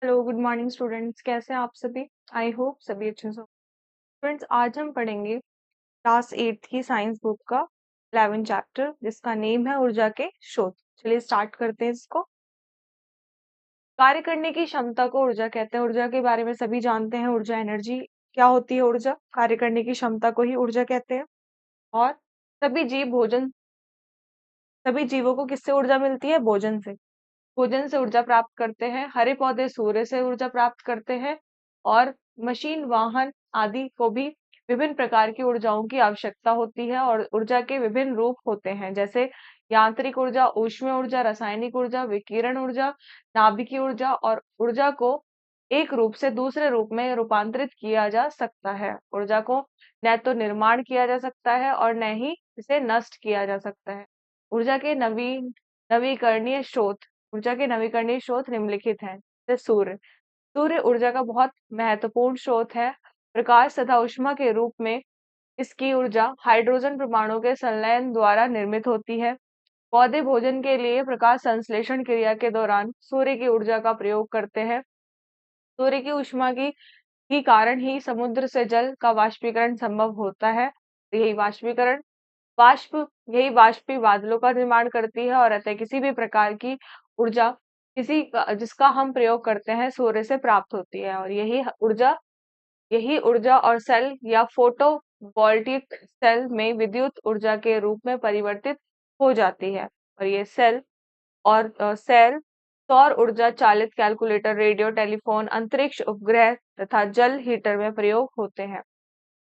Hello, good morning students. कैसे हैं आप सभी? आई होप सभी अच्छे से हो। स्टूडेंट्स, आज हम पढ़ेंगे क्लास 8 की साइंस बुक का 11 चैप्टर, जिसका नेम है ऊर्जा के स्रोत। चलिए स्टार्ट करते हैं इसको। कार्य करने की क्षमता को ऊर्जा कहते हैं। ऊर्जा के बारे में सभी जानते हैं। ऊर्जा एनर्जी क्या होती है? ऊर्जा कार्य करने की क्षमता को ही ऊर्जा कहते हैं। और सभी जीव भोजन सभी जीवों को किससे ऊर्जा मिलती है? भोजन से। भोजन से ऊर्जा प्राप्त करते हैं। हरे पौधे सूर्य से ऊर्जा प्राप्त करते हैं। और मशीन, वाहन आदि को भी विभिन्न प्रकार की ऊर्जाओं की आवश्यकता होती है। और ऊर्जा के विभिन्न रूप होते हैं, जैसे यांत्रिक ऊर्जा, ऊष्मीय ऊर्जा, रासायनिक ऊर्जा, विकिरण ऊर्जा, नाभिकीय ऊर्जा। और ऊर्जा को एक रूप से दूसरे रूप में रूपांतरित किया जा सकता है। ऊर्जा को न तो निर्माण किया जा सकता है और न ही इसे नष्ट किया जा सकता है। ऊर्जा के नवीकरणीय स्रोत ऊर्जा के नवीकरणीय स्रोत निम्नलिखित हैं। जैसे सूर्य। सूर्य ऊर्जा का बहुत महत्वपूर्ण स्रोत है। प्रकाश तथा ऊष्मा के रूप में इसकी ऊर्जा हाइड्रोजन परमाणु के संलयन द्वारा निर्मित होती है। पौधे भोजन के लिए प्रकाश संश्लेषण क्रिया के दौरान सूर्य की ऊर्जा का प्रयोग करते हैं। सूर्य की ऊष्मा की कारण ही समुद्र से जल का वाष्पीकरण संभव होता है। यही वाष्पीकरण वाष्प यही वाष्पी बादलों का निर्माण करती है। और अतः किसी भी प्रकार की ऊर्जा जिसका हम प्रयोग करते हैं सूर्य से प्राप्त होती है। और यही ऊर्जा और सेल या फोटो वोल्टिक सेल में विद्युत ऊर्जा के रूप में परिवर्तित हो जाती है। और ये सेल सौर ऊर्जा चालित कैलकुलेटर, रेडियो, टेलीफोन, अंतरिक्ष उपग्रह तथा जल हीटर में प्रयोग होते हैं।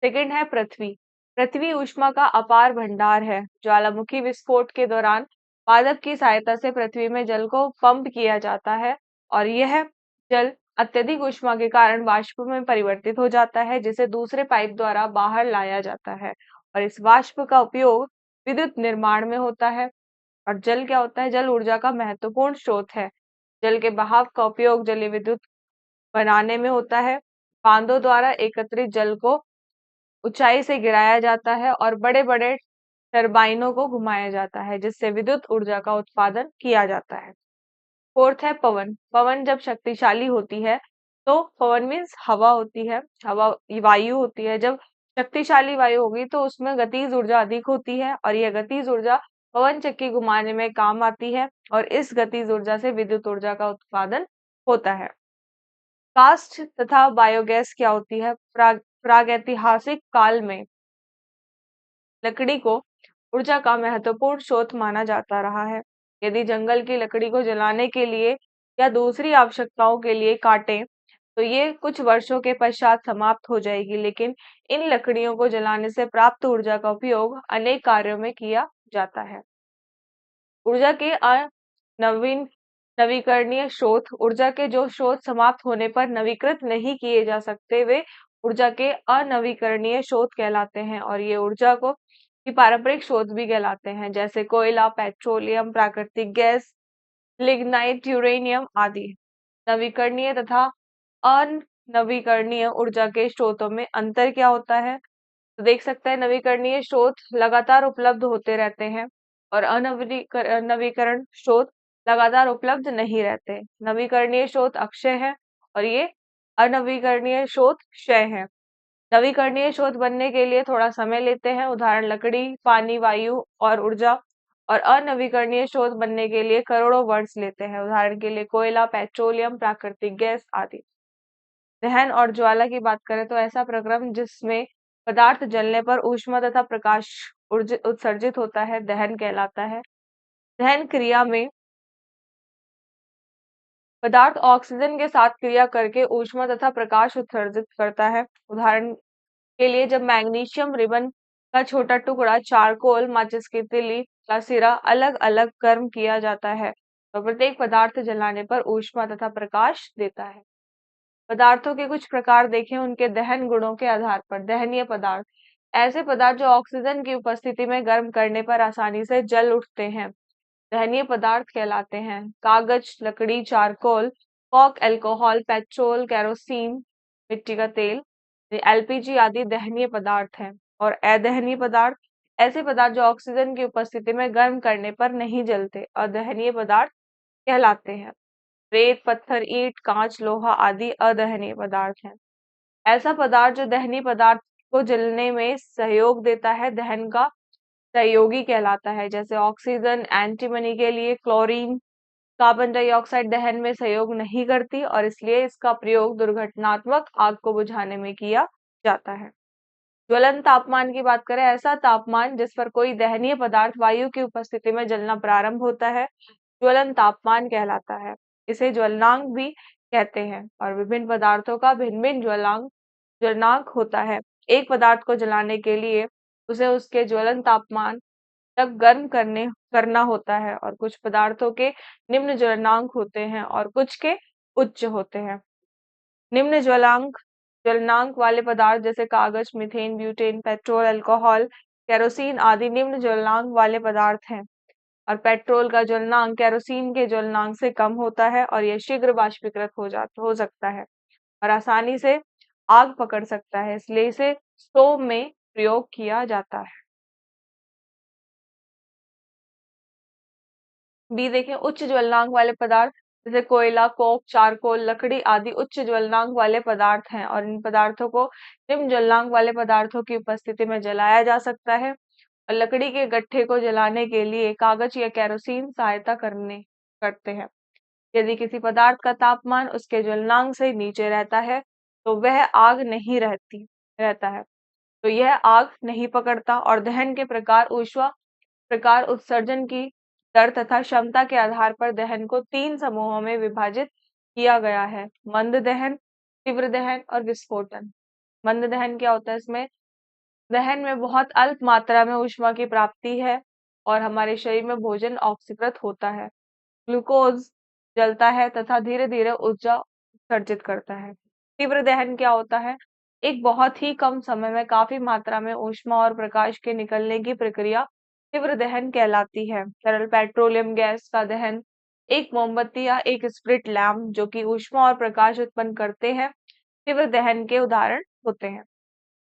सेकंड है पृथ्वी। पृथ्वी ऊष्मा का अपार भंडार है। ज्वालामुखी विस्फोट के दौरान पादप की सहायता से पृथ्वी में जल को पंप किया जाता है। और यह जल अत्यधिक ऊष्मा के कारण वाष्प में परिवर्तित हो जाता है, जिसे दूसरे पाइप द्वारा बाहर लाया जाता है। और इस वाष्प का उपयोग विद्युत निर्माण में होता है। और जल क्या होता है? जल ऊर्जा का महत्वपूर्ण स्रोत है। जल के बहाव का उपयोग जलीय विद्युत बनाने में होता है। बांधों द्वारा एकत्रित जल को ऊंचाई से गिराया जाता है और बड़े बड़े टरबाइनों को घुमाया जाता है, जिससे विद्युत ऊर्जा का उत्पादन किया जाता है। फोर्थ है पवन। पवन जब शक्तिशाली होती है, तो पवन मीन्स हवा होती है, हवा वायु होती है। जब शक्तिशाली वायु होगी तो उसमें गतिज ऊर्जा अधिक होती है। और यह गतिज ऊर्जा पवन चक्की घुमाने में काम आती है। और इस गतिज ऊर्जा से विद्युत ऊर्जा का उत्पादन होता है। काष्ठ तथा बायोगैस क्या होती है? प्रागैतिहासिक काल में लकड़ी को ऊर्जा का महत्वपूर्ण स्रोत माना जाता रहा है। यदि जंगल की लकड़ी को जलाने के लिए या दूसरी आवश्यकताओं के लिए काटें, तो ये कुछ वर्षों के पश्चात समाप्त हो जाएगी। लेकिन इन लकड़ियों को जलाने से प्राप्त ऊर्जा का उपयोग अनेक कार्यों में किया जाता है। ऊर्जा के नवीन नवीकरणीय स्रोत। ऊर्जा के जो स्रोत समाप्त होने पर नवीकृत नहीं किए जा सकते, वे ऊर्जा के अनवीकरणीय स्रोत कहलाते हैं। और ये ऊर्जा को की पारंपरिक स्रोत भी कहलाते हैं, जैसे कोयला, पेट्रोलियम, प्राकृतिक गैस, लिग्नाइट, यूरेनियम आदि। नवीकरणीय तथा अनवीकरणीय ऊर्जा के स्रोतों में अंतर क्या होता है? तो देख सकते हैं, नवीकरणीय स्रोत लगातार उपलब्ध होते रहते हैं और नवीकरण स्रोत लगातार उपलब्ध नहीं रहते। नवीकरणीय स्रोत अक्षय है और ये अनवीकरणीय स्रोत क्षय है। नवीकरणीय स्रोत बनने के लिए थोड़ा समय लेते हैं, उदाहरण लकड़ी, पानी, वायु और ऊर्जा। और अनवीकरणीय स्रोत बनने के लिए करोड़ों वर्ष लेते हैं, उदाहरण के लिए कोयला, पेट्रोलियम, प्राकृतिक गैस आदि। दहन और ज्वाला की बात करें तो ऐसा प्रक्रम जिसमें पदार्थ जलने पर ऊष्मा तथा प्रकाश उत्सर्जित होता है, दहन कहलाता है। दहन क्रिया में पदार्थ ऑक्सीजन के साथ क्रिया करके ऊष्मा तथा प्रकाश उत्सर्जित करता है। उदाहरण के लिए जब मैग्नीशियम रिबन का छोटा टुकड़ा, चारकोल, माचिस की तीली का सिरा अलग अलग गर्म किया जाता है, तो प्रत्येक पदार्थ जलाने पर ऊष्मा तथा प्रकाश देता है। पदार्थों के कुछ प्रकार देखें उनके दहन गुणों के आधार पर। दहनीय पदार्थ ऐसे पदार्थ जो ऑक्सीजन की उपस्थिति में गर्म करने पर आसानी से जल उठते हैं, दहनीय पदार्थ कहलाते हैं। कागज, लकड़ी, charcoal, Coke, alcohol, petrol, kerosene, मिट्टी का तेल, एलपीजी आदि दहनीय पदार्थ हैं। और अदहनीय पदार्थ ऐसे पदार्थ जो ऑक्सीजन की उपस्थिति में गर्म करने पर नहीं जलते, अदहनीय पदार्थ कहलाते हैं। रेत, पत्थर, ईंट, कांच, लोहा आदि अदहनीय पदार्थ हैं। ऐसा पदार्थ जो दहनीय पदार्थ को जलने में सहयोग देता है, दहन का सहयोगी कहलाता है। जैसे ऑक्सीजन, एंटीमनी के लिए क्लोरीन, कार्बन डाइऑक्साइड दहन में सहयोग नहीं करती और इसलिए इसका प्रयोग दुर्घटनात्मक आग को बुझाने में किया जाता है। ज्वलन तापमान की बात करें, ऐसा तापमान जिस पर कोई दहनीय पदार्थ वायु की उपस्थिति में जलना प्रारंभ होता है, ज्वलन तापमान कहलाता है। इसे ज्वलनांक भी कहते हैं और विभिन्न पदार्थों का भिन्न भिन्न ज्वलनांक होता है। एक पदार्थ को जलाने के लिए उसे उसके ज्वलन तापमान तक गर्म करना होता है और कुछ पदार्थों के निम्न ज्वलनांक होते हैं और कुछ के उच्च होते हैं। निम्न ज्वलनांक वाले पदार्थ जैसे कागज, methane, butane, petrol, alcohol, kerosene आदि निम्न ज्वलनांक वाले पदार्थ हैं और पेट्रोल का ज्वलनांक केरोसिन के ज्वलनांक से कम होता है और यह शीघ्र वाष्पीकृत हो सकता है और आसानी से आग पकड़ सकता है, इसलिए इसे स्टोव में प्रयोग किया जाता है। बी देखें, उच्च ज्वलनांक वाले पदार्थ जैसे कोयला, कोक, चारकोल, लकड़ी आदि उच्च ज्वलनांक वाले पदार्थ हैं और इन पदार्थों को निम्न ज्वलनांक वाले पदार्थों की उपस्थिति में जलाया जा सकता है और लकड़ी के गट्ठे को जलाने के लिए कागज या केरोसिन सहायता करते हैं। यदि किसी पदार्थ का तापमान उसके ज्वलनांक से नीचे रहता है तो वह आग नहीं रहता है, तो यह आग नहीं पकड़ता और दहन के प्रकार उत्सर्जन की दर तथा क्षमता के आधार पर दहन को 3 समूहों में विभाजित किया गया है: मंद दहन, तीव्र दहन और विस्फोटन। मंद दहन क्या होता है? इसमें दहन में बहुत अल्प मात्रा में ऊष्मा की प्राप्ति है और हमारे शरीर में भोजन ऑक्सीकृत होता है। ग्लूकोज जलता है तथा धीरे धीरे ऊर्जा उत्सर्जित करता है। तीव्र दहन क्या होता है? एक बहुत ही कम समय में काफी मात्रा में ऊष्मा और प्रकाश के निकलने की प्रक्रिया तीव्र दहन कहलाती है। तरल पेट्रोलियम गैस का दहन, एक मोमबत्ती या एक स्प्रिट लैम्प जो कि ऊष्मा और प्रकाश उत्पन्न करते हैं, तीव्र दहन के उदाहरण होते हैं।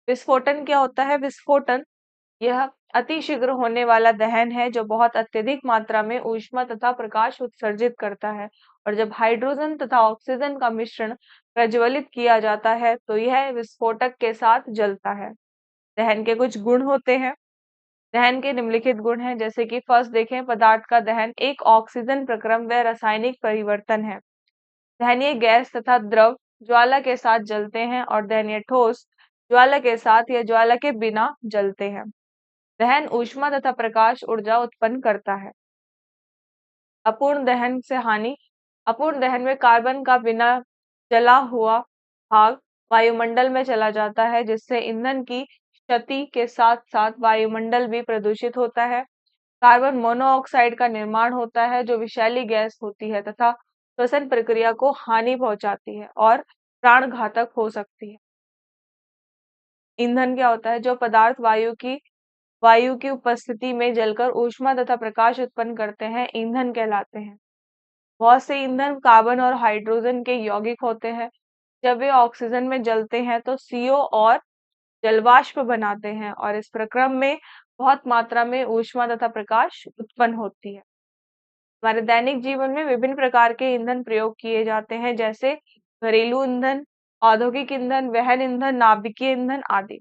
विस्फोटन क्या होता है? विस्फोटन यह अतिशीघ्र होने वाला दहन है जो बहुत अत्यधिक मात्रा में ऊष्मा तथा प्रकाश उत्सर्जित करता है और जब हाइड्रोजन तथा ऑक्सीजन का मिश्रण प्रज्वलित किया जाता है तो यह विस्फोटक के साथ जलता है। दहन के कुछ गुण होते हैं। दहन के निम्नलिखित गुण हैं, जैसे कि फर्स्ट देखें, पदार्थ का दहन एक ऑक्सीजन प्रक्रम व रासायनिक परिवर्तन है। दहनीय गैस तथा द्रव ज्वाला के साथ जलते हैं और दहनीय ठोस ज्वाला के साथ या ज्वाला के बिना जलते हैं। दहन ऊष्मा तथा प्रकाश ऊर्जा उत्पन्न करता है। अपूर्ण दहन से हानि, अपूर्ण दहन में कार्बन का बिना जला हुआ भाग वायुमंडल में चला जाता है जिससे ईंधन की क्षति के साथ साथ वायुमंडल भी प्रदूषित होता है। कार्बन मोनोऑक्साइड का निर्माण होता है जो विषैली गैस होती है तथा श्वसन प्रक्रिया को हानि पहुंचाती है और प्राण घातक हो सकती है। ईंधन क्या होता है? जो पदार्थ वायु की उपस्थिति में जलकर ऊष्मा तथा प्रकाश उत्पन्न करते हैं, ईंधन कहलाते हैं। बहुत से ईंधन कार्बन और हाइड्रोजन के यौगिक होते हैं। जब वे ऑक्सीजन में जलते हैं तो CO और जलवाष्प बनाते हैं और इस प्रक्रम में बहुत मात्रा में ऊष्मा तथा प्रकाश उत्पन्न होती है। हमारे दैनिक जीवन में विभिन्न प्रकार के ईंधन प्रयोग किए जाते हैं, जैसे घरेलू ईंधन, औद्योगिक ईंधन, वहन ईंधन, नाभिकीय ईंधन आदि।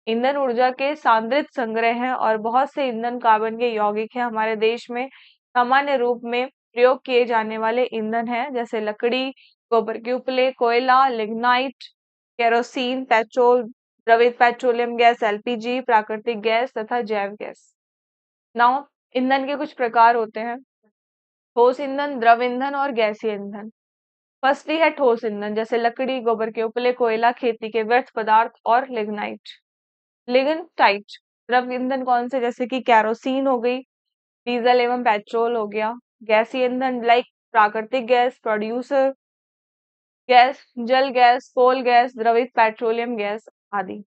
ईंधन ऊर्जा के सांद्रित संग्रह हैं और बहुत से ईंधन कार्बन के यौगिक हैं। हमारे देश में सामान्य रूप में प्रयोग किए जाने वाले ईंधन हैं जैसे लकड़ी, गोबर के उपले, कोयला, लिग्नाइट, केरोसिन, पेट्रोल, द्रवित पेट्रोलियम गैस LPG, प्राकृतिक गैस तथा जैव गैस। नाउ ईंधन के कुछ प्रकार होते हैं: ठोस ईंधन, द्रव ईंधन और गैसीय ईंधन। फर्स्टली है ठोस ईंधन, जैसे लकड़ी, गोबर के उपले, कोयला, खेती के व्यर्थ पदार्थ और लिग्नाइट। लिग्नाइट द्रव ईंधन कौन से? जैसे कि केरोसिन हो गई, डीजल एवं पेट्रोल हो गया। गैसीय ईंधन लाइक प्राकृतिक गैस, प्रोड्यूसर गैस, जल गैस, कोल गैस, द्रवित पेट्रोलियम गैस आदि।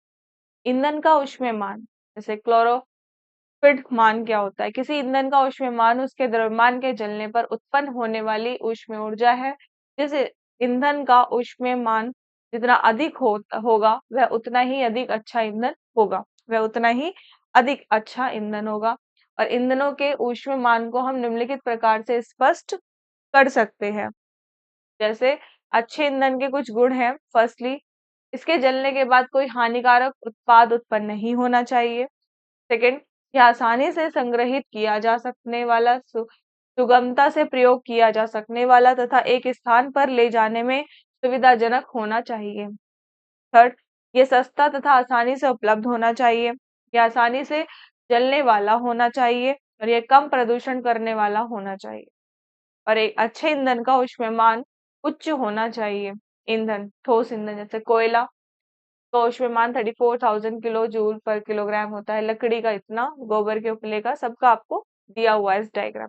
ईंधन का ऊष्मीयमान, जैसे क्लोरोफिट मान क्या होता है? किसी ईंधन का ऊष्मीयमान उसके द्रव्यमान के जलने पर उत्पन्न होने वाली ऊष्मीय ऊर्जा है। जिस ईंधन का ऊष्मीयमान जितना अधिक होगा वह उतना ही अधिक अच्छा ईंधन होगा, और ईंधनों के ऊष्मीयमान को हम निम्नलिखित प्रकार से स्पष्ट कर सकते हैं। जैसे अच्छे ईंधन के कुछ गुण हैं। फर्स्टली, इसके जलने के बाद कोई हानिकारक उत्पाद उत्पन्न नहीं होना चाहिए। सेकंड, यह आसानी से संग्रहित किया जा सकने वाला, सुगमता से प्रयोग किया जा सकने वाला तथा एक स्थान पर ले जाने में सुविधाजनक होना चाहिए। थर्ड, ये सस्ता तथा आसानी से उपलब्ध होना चाहिए। यह आसानी से जलने वाला होना चाहिए और यह कम प्रदूषण करने वाला होना चाहिए। और एक अच्छे ईंधन का ऊष्मायन उच्च होना चाहिए। ईंधन, ठोस ईंधन जैसे कोयला का ऊष्मायन 34,000 किलो जूल पर किलोग्राम होता है। लकड़ी का इतना, गोबर के उपले का, सबका आपको दिया हुआ है इस डायग्राम।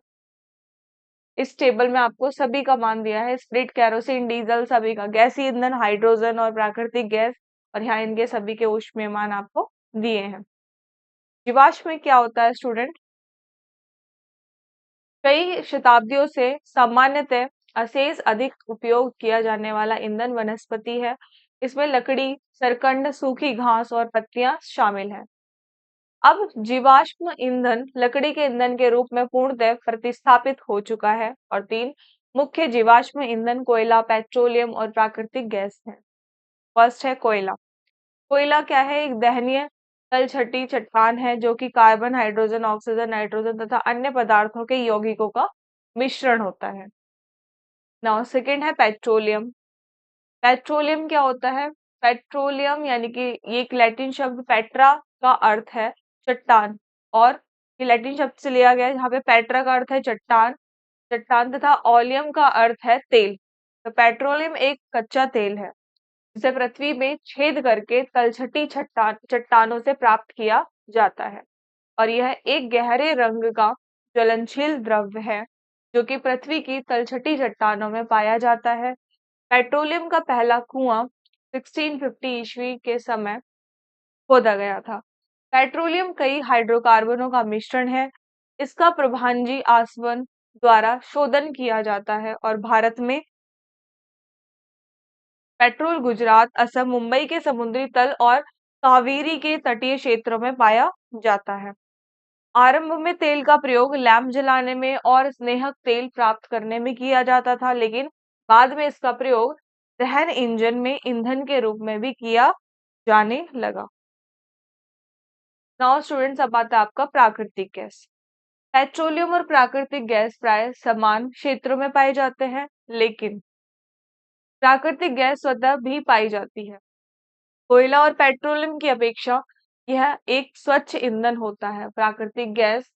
इस टेबल में आपको सभी का मान दिया है, स्प्लिट, केरोसिन, डीजल, सभी का, गैसीय ईंधन, हाइड्रोजन और प्राकृतिक गैस, और यहाँ इनके सभी के ऊष्मायन आपको दिए हैं। जीवाश्म में क्या होता है स्टूडेंट? कई शताब्दियों से सामान्यतः अशेष अधिक उपयोग किया जाने वाला ईंधन वनस्पति है। इसमें लकड़ी, सरकंड, सूखी घास और पत्तियां शामिल हैं। अब जीवाश्म ईंधन लकड़ी के ईंधन के रूप में पूर्णतः प्रतिस्थापित हो चुका है और तीन मुख्य जीवाश्म ईंधन कोयला, पेट्रोलियम और प्राकृतिक गैस है। फर्स्ट है कोयला। कोयला क्या है? एक दहनीय तलछटी चट्टान है जो कि कार्बन, हाइड्रोजन, ऑक्सीजन, नाइट्रोजन तथा अन्य पदार्थों के यौगिकों का मिश्रण होता है। नाउ सेकंड है पेट्रोलियम। पेट्रोलियम क्या होता है? पेट्रोलियम यानी कि ये एक लैटिन शब्द पेट्रा का अर्थ है चट्टान, और ये लैटिन शब्द से लिया गया है जहाँ पे पेट्रा का अर्थ है चट्टान, चट्टान, तथा ओलियम का अर्थ है तेल। तो पेट्रोलियम एक कच्चा तेल है जिसे पृथ्वी में छेद करके तलछटी चट्टानों से प्राप्त किया जाता है, और यह एक गहरे रंग का ज्वलनशील द्रव्य है जो कि पृथ्वी की तलछटी चट्टानों में पाया जाता है। पेट्रोलियम का पहला कुआं 1650 ईस्वी के समय खोदा गया था। पेट्रोलियम कई हाइड्रोकार्बनों का मिश्रण है। इसका प्रभांजी आसवन द्वारा शोधन किया जाता है और भारत में पेट्रोल गुजरात, असम, मुंबई के समुद्री तल और कावेरी के तटीय क्षेत्रों में पाया जाता है। आरंभ में तेल का प्रयोग लैंप जलाने में और स्नेहक तेल प्राप्त करने में किया जाता था, लेकिन बाद में इसका प्रयोग दहन इंजन में ईंधन के रूप में भी किया जाने लगा। नाउ स्टूडेंट्स, अब आता है आपका प्राकृतिक गैस। पेट्रोलियम और प्राकृतिक गैस प्राय समान क्षेत्रों में पाए जाते हैं, लेकिन प्राकृतिक गैस स्वतः भी पाई जाती है। कोयला और पेट्रोलियम की अपेक्षा यह एक स्वच्छ ईंधन होता है। प्राकृतिक गैस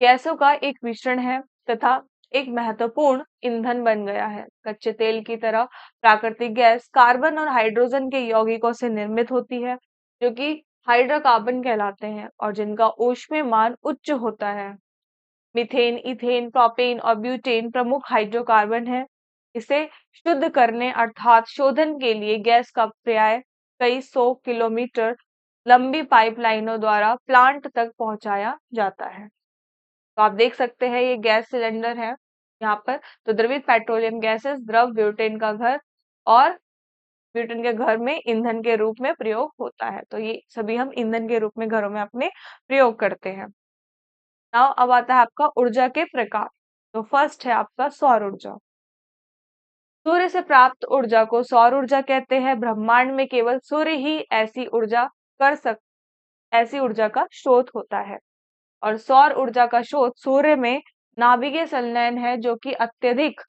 गैसों का एक मिश्रण है तथा एक महत्वपूर्ण ईंधन बन गया है। कच्चे तेल की तरह प्राकृतिक गैस कार्बन और हाइड्रोजन के यौगिकों से निर्मित होती है जो कि हाइड्रोकार्बन कहलाते हैं और जिनका ऊष्मायन उच्च होता है। मीथेन, इथेन, प्रोपेन और ब्यूटेन प्रमुख हाइड्रोकार्बन है। इसे शुद्ध करने अर्थात शोधन के लिए गैस का पर्याय कई 100 किलोमीटर लंबी पाइपलाइनों द्वारा प्लांट तक पहुंचाया जाता है। तो आप देख सकते हैं ये गैस सिलेंडर है यहाँ पर। तो द्रवित पेट्रोलियम गैसेस द्रव ब्यूटेन का घर और ब्यूटेन के घर में ईंधन के रूप में प्रयोग होता है। तो ये सभी हम ईंधन के रूप में घरों में अपने प्रयोग करते हैं। नाउ अब आता है आपका ऊर्जा के प्रकार। तो फर्स्ट है आपका सौर ऊर्जा। सूर्य से प्राप्त ऊर्जा को सौर ऊर्जा कहते हैं। ब्रह्मांड में केवल सूर्य ही ऐसी ऊर्जा का स्रोत होता है, और सौर ऊर्जा का स्रोत सूर्य में नाभिकीय संलयन है जो कि अत्यधिक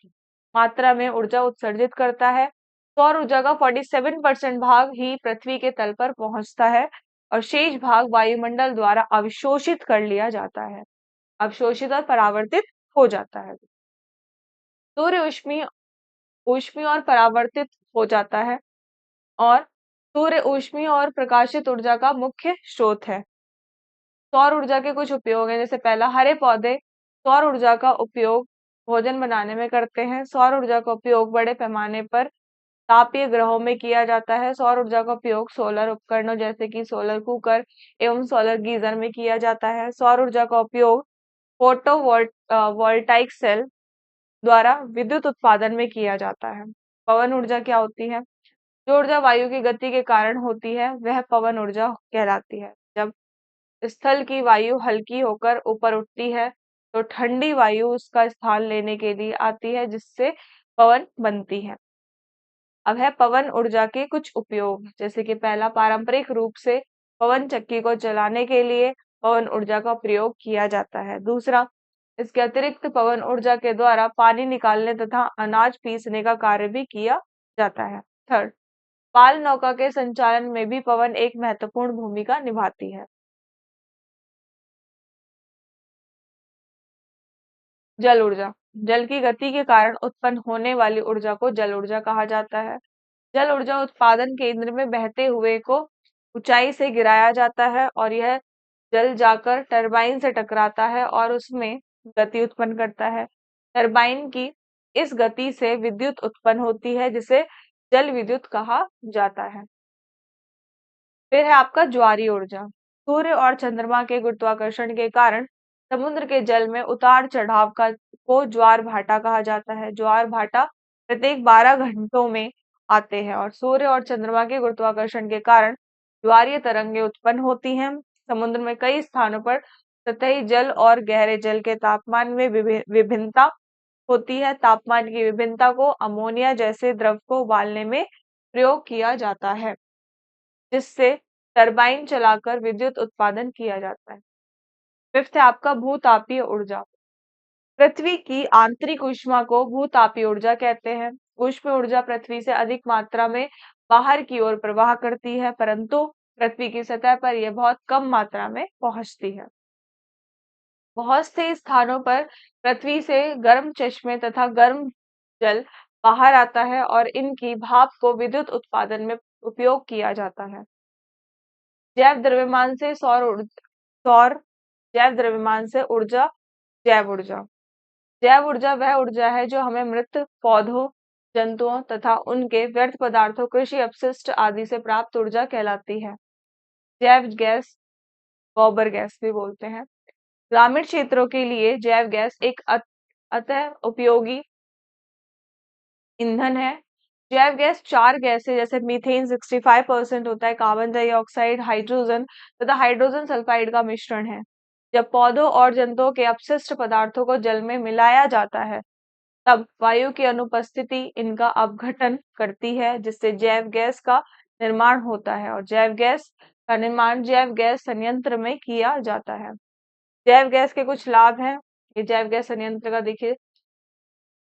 मात्रा में ऊर्जा उत्सर्जित करता है। सौर ऊर्जा का 47% भाग ही पृथ्वी के तल पर पहुंचता है और शेष भाग वायुमंडल द्वारा अवशोषित कर लिया जाता है, अवशोषित और परावर्तित हो जाता है। सूर्य ऊष्मीय ऊष्मीय और परावर्तित हो जाता है, और सूर्य ऊष्मीय और प्रकाशित ऊर्जा का मुख्य स्रोत है। सौर ऊर्जा के कुछ उपयोग हैं, जैसे पहला, हरे पौधे सौर ऊर्जा का उपयोग भोजन बनाने में करते हैं। सौर ऊर्जा का उपयोग बड़े पैमाने पर तापीय ग्रहों में किया जाता है। सौर ऊर्जा का उपयोग सोलर उपकरणों जैसे कि सोलर कुकर एवं सोलर गीजर में किया जाता है। सौर ऊर्जा का उपयोग वोल्टाइक सेल द्वारा विद्युत उत्पादन में किया जाता है। पवन ऊर्जा क्या होती है? जो ऊर्जा वायु की गति के कारण होती है वह पवन ऊर्जा कहलाती है। जब स्थल की वायु हल्की होकर ऊपर उठती है तो ठंडी वायु उसका स्थान लेने के लिए आती है, जिससे पवन बनती है। अब है पवन ऊर्जा के कुछ उपयोग, जैसे कि पहला, पारंपरिक रूप से पवन चक्की को चलाने के लिए पवन ऊर्जा का प्रयोग किया जाता है। दूसरा, इसके अतिरिक्त पवन ऊर्जा के द्वारा पानी निकालने तथा अनाज पीसने का कार्य भी किया जाता है। थर्ड, पाल नौका के संचालन में भी पवन एक महत्वपूर्ण भूमिका निभाती है। जल ऊर्जा, जल की गति के कारण उत्पन्न होने वाली ऊर्जा को जल ऊर्जा कहा जाता है। जल ऊर्जा उत्पादन केंद्र में बहते हुए को ऊंचाई से गिराया जाता है और यह जल जाकर टरबाइन से टकराता है और उसमें गति उत्पन्न करता है। टरबाइन की इस गति से विद्युत उत्पन्न होती है, जिसे जल विद्युत कहा जाता है। फिर है आपका ज्वारीय ऊर्जा। सूर्य और चंद्रमा के गुरुत्वाकर्षण के कारण समुद्र के जल में उतार चढ़ाव का को ज्वार भाटा कहा जाता है। ज्वार भाटा प्रत्येक 12 घंटों में आते हैं और सूर्य और चंद्रमा के गुरुत्वाकर्षण के कारण ज्वारीय तरंगें उत्पन्न होती हैं। समुद्र में कई स्थानों पर सतही जल और गहरे जल के तापमान में विभिन्नता होती है। तापमान की विभिन्नता को अमोनिया जैसे द्रव को उबालने में प्रयोग किया जाता है, जिससे टरबाइन चलाकर विद्युत उत्पादन किया जाता है। फिफ्थ है आपका भूतापीय ऊर्जा। पृथ्वी की आंतरिक ऊष्मा को भूतापीय ऊर्जा कहते हैं। ऊष्म ऊर्जा पृथ्वी से अधिक मात्रा में बाहर की ओर प्रवाह करती है, परंतु पृथ्वी की सतह पर यह बहुत कम मात्रा में पहुंचती है। बहुत से स्थानों पर पृथ्वी से गर्म चश्मे तथा गर्म जल बाहर आता है और इनकी भाप को विद्युत उत्पादन में उपयोग किया जाता है। जैव द्रव्यमान से सौर जैव द्रव्यमान से ऊर्जा, जैव ऊर्जा। जैव ऊर्जा वह ऊर्जा है जो हमें मृत पौधों, जंतुओं तथा उनके व्यर्थ पदार्थों, कृषि अपशिष्ट आदि से प्राप्त ऊर्जा कहलाती है। जैव गैस, गोबर गैस भी बोलते हैं। ग्रामीण क्षेत्रों के लिए जैव गैस एक अतः उपयोगी ईंधन है। जैव गैस 4 गैसें जैसे मीथेन 65% होता है, कार्बन डाइऑक्साइड, हाइड्रोजन तथा हाइड्रोजन सल्फाइड का मिश्रण है। जब पौधों और जंतुओं के अपशिष्ट पदार्थों को जल में मिलाया जाता है, तब वायु की अनुपस्थिति इनका अपघटन करती है, जिससे जैव गैस का निर्माण होता है और जैव गैस का निर्माण जैव गैस संयंत्र में किया जाता है। जैव गैस के कुछ लाभ हैं। ये जैव गैस संयंत्र का देखिए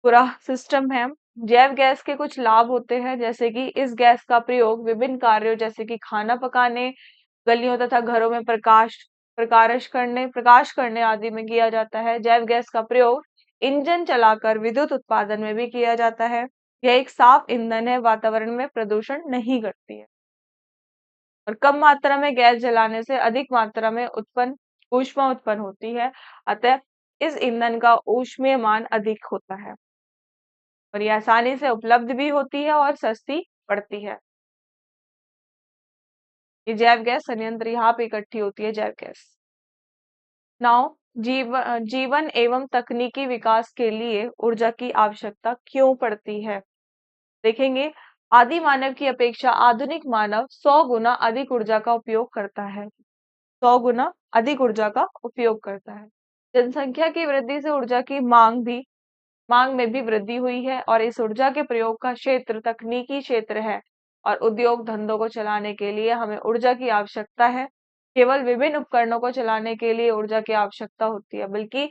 पूरा सिस्टम है। जैव गैस के कुछ लाभ होते हैं, जैसे कि इस गैस का प्रयोग विभिन्न कार्यों जैसे कि खाना पकाने, गलियों तथा घरों में प्रकाश करने आदि में किया जाता है। जैव गैस का प्रयोग इंजन चलाकर विद्युत उत्पादन में भी किया जाता है। यह एक साफ ईंधन है, वातावरण में प्रदूषण नहीं करती है और कम मात्रा में गैस जलाने से अधिक मात्रा में ऊष्मा उत्पन्न होती है। अतः इस ईंधन का ऊष्मीय मान अधिक होता है और ये आसानी से उपलब्ध भी होती है और सस्ती पड़ती है। ये जैव गैस संयंत्र यहाँ पे इकट्ठी होती है, जैव गैस। नाउ जीवन एवं तकनीकी विकास के लिए ऊर्जा की आवश्यकता क्यों पड़ती है, देखेंगे। आदि मानव की अपेक्षा आधुनिक मानव 100 गुना अधिक ऊर्जा का उपयोग करता है। 100 गुना अधिक ऊर्जा का उपयोग करता है। जनसंख्या की वृद्धि से ऊर्जा की मांग में भी वृद्धि हुई है और इस ऊर्जा के प्रयोग का क्षेत्र तकनीकी क्षेत्र है और उद्योग धंधों को चलाने के लिए हमें ऊर्जा की आवश्यकता है। केवल विभिन्न उपकरणों को चलाने के लिए ऊर्जा की आवश्यकता होती है, बल्कि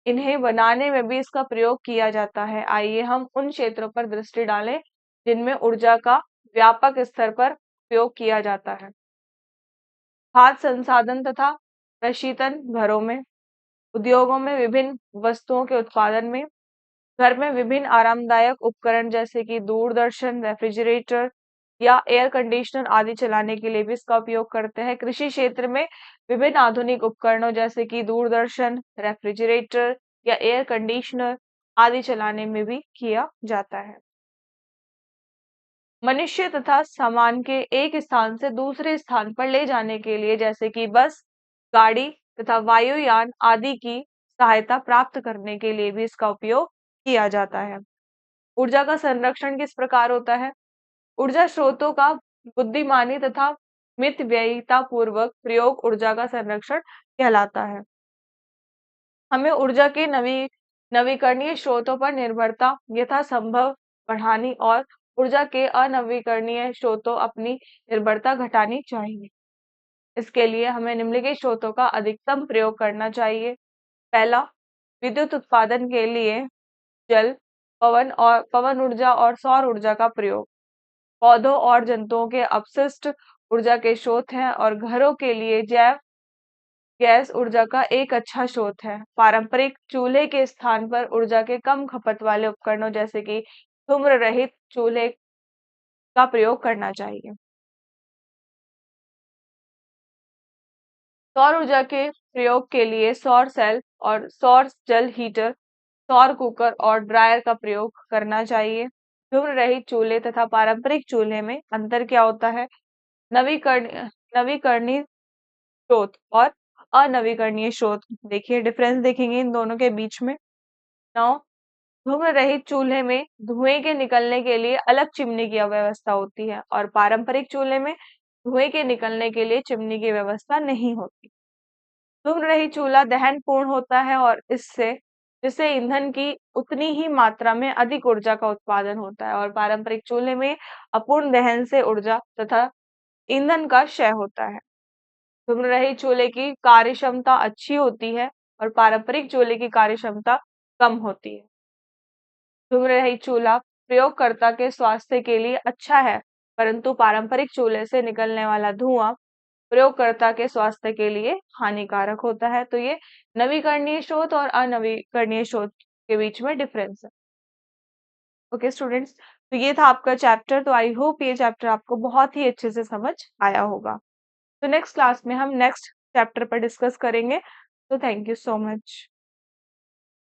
इन्हें बनाने में भी इसका प्रयोग किया जाता है। आइए हम उन क्षेत्रों पर दृष्टि डालें जिनमें ऊर्जा का व्यापक स्तर पर उपयोग किया जाता है। खाद्य संसाधन तथा प्रशीतन, घरों में, उद्योगों में, विभिन्न वस्तुओं के उत्पादन में, घर में विभिन्न आरामदायक उपकरण जैसे कि दूरदर्शन, रेफ्रिजरेटर या एयर कंडीशनर आदि चलाने के लिए भी इसका उपयोग करते हैं। कृषि क्षेत्र में विभिन्न आधुनिक उपकरणों जैसे कि दूरदर्शन, रेफ्रिजरेटर या एयर कंडीशनर आदि चलाने में भी किया जाता है। मनुष्य तथा सामान के एक स्थान से दूसरे स्थान पर ले जाने के लिए जैसे कि बस, गाड़ी तथा वायुयान आदि की सहायता प्राप्त करने के लिए भी इसका उपयोग किया जाता है। ऊर्जा का संरक्षण किस प्रकार होता है? ऊर्जा स्रोतों का बुद्धिमानी तथा मितव्ययिता पूर्वक प्रयोग ऊर्जा का संरक्षण कहलाता है। हमें ऊर्जा के नवीकरणीय स्रोतों पर निर्भरता यथासंभव बढ़ानी और ऊर्जा के अनवीकरणीय स्रोतों अपनी निर्भरता घटानी चाहिए। इसके लिए हमें निम्नलिखित स्रोतों का अधिकतम प्रयोग करना चाहिए। पहला, विद्युत उत्पादन के लिए जल, पवन ऊर्जा और सौर ऊर्जा का प्रयोग पौधों और जंतुओं के अपशिष्ट ऊर्जा के स्रोत हैं और घरों के लिए जैव गैस ऊर्जा का एक अच्छा स्रोत है। पारंपरिक चूल्हे के स्थान पर ऊर्जा के कम खपत वाले उपकरणों जैसे कि धूम्र रहित चूल्हे का प्रयोग करना चाहिए। सौर ऊर्जा के प्रयोग के लिए सौर सेल और सौर जल हीटर, सौर कुकर और ड्रायर का प्रयोग करना चाहिए। धूम्र रहित चूल्हे तथा पारंपरिक चूल्हे में अंतर क्या होता है? नवीकरण नवीकरणीय स्रोत और अनवीकरणीय स्रोत। देखिए डिफरेंस देखेंगे इन दोनों के बीच में। नौ, धूम्र रहित चूल्हे में धुएं के निकलने के लिए अलग चिमनी की व्यवस्था होती है और पारंपरिक चूल्हे में धुएं के निकलने के लिए चिमनी की व्यवस्था नहीं होती। धूम्र रहित चूल्हा दहन पूर्ण होता है और जिससे ईंधन की उतनी ही मात्रा में अधिक ऊर्जा का उत्पादन होता है और पारंपरिक चूल्हे में अपूर्ण दहन से ऊर्जा तथा ईंधन का क्षय होता है। धूम्र रहित चूल्हे की कार्यक्षमता अच्छी होती है और पारंपरिक चूल्हे की कार्यक्षमता कम होती है। धूम्र रहित चूल्हा प्रयोगकर्ता के स्वास्थ्य के लिए अच्छा है, परंतु पारंपरिक चूल्हे से निकलने वाला धुआं प्रयोगकर्ता के स्वास्थ्य के लिए हानिकारक होता है। तो ये नवीकरणीय स्रोत और अनवीकरणीय स्रोत के बीच में डिफरेंस है। ओके स्टूडेंट्स, तो ये था आपका चैप्टर। तो आई होप ये चैप्टर आपको बहुत ही अच्छे से समझ आया होगा। तो नेक्स्ट क्लास में हम नेक्स्ट चैप्टर पर डिस्कस करेंगे। तो थैंक यू सो मच।